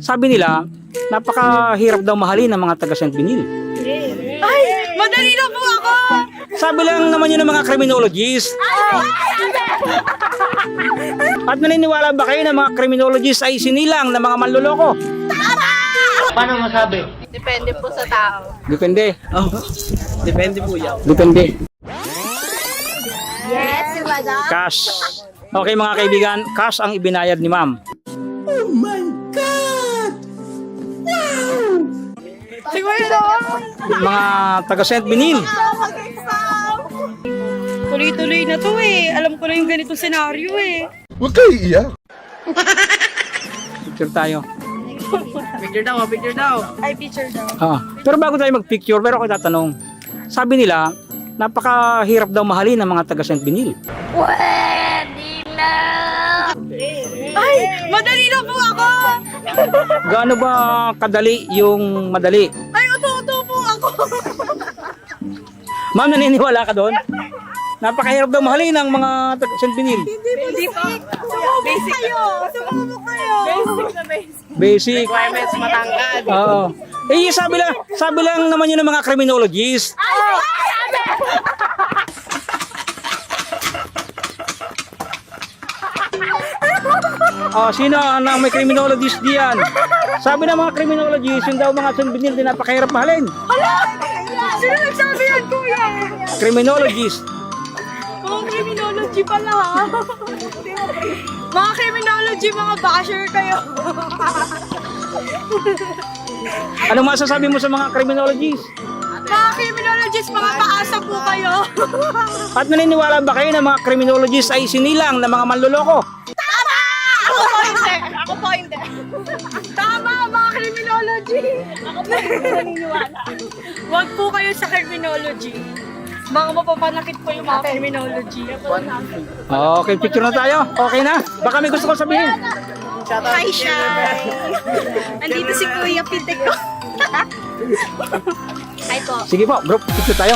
Sabi nila, napakahirap daw mahalin ng mga taga St. Benil. Ay, madali na po ako! Sabi lang naman yun ng mga criminologists. At naniniwala ba kayo na mga criminologists ay sinilang ng mga manloloko? Paano masabi? Depende po sa tao. Depende. Depende po yan. Depende. Yes, madam. Cash. Okay mga kaibigan, cash ang ibinayad ni ma'am. Siguro naman. Mga taga St. Benil. Tuloy-tuloy na to eh. Alam ko na yung ganitong senaryo eh. Huwag kayo iiyak. Picture tayo. Picture daw, picture daw. Ay, picture daw. Pero bago tayo mag-picture, pero ako tatanong. Sabi nila, napakahirap daw mahalin ng mga taga St. Benil. Ay, madali na po ako! Gaano ba kadali yung madali? Ay, uto-uto po ako! Ma'am, naniniwala ka doon? Napakahirap daw mahalin ng mga taga St. Benil. Hindi po. Sumubok kayo! Sumubok kayo! Basic na basic. Basic. Requirements matangkad. Oo. Eh, sabi lang naman yun ng mga criminologists. Sino ang may criminologist diyan? Sabi ng mga criminologists, yun daw mga St. Benil din napakahirap mahalin. Sino nagsabi yan, kuya? Criminologist. Mga criminology pala ha. Mga criminology, mga basher kayo. Anong masasabi mo sa mga criminologists? Mga criminologists, mga paasa po kayo. At naniniwala ba kayo na mga criminologists ay sinilang ng mga manloloko? Ako po hindi. Ako po hindi. Tama, mga criminology. Ako po hindi naniniwala. Huwag po kayo sa criminology. Mga mapapanakit po yung mga criminology. Okay, picture na tayo. Okay na? Baka may gusto ko sabihin. Hi, Shai! Andito si Kuya Pite ko. Hi po. Sige po, group picture tayo.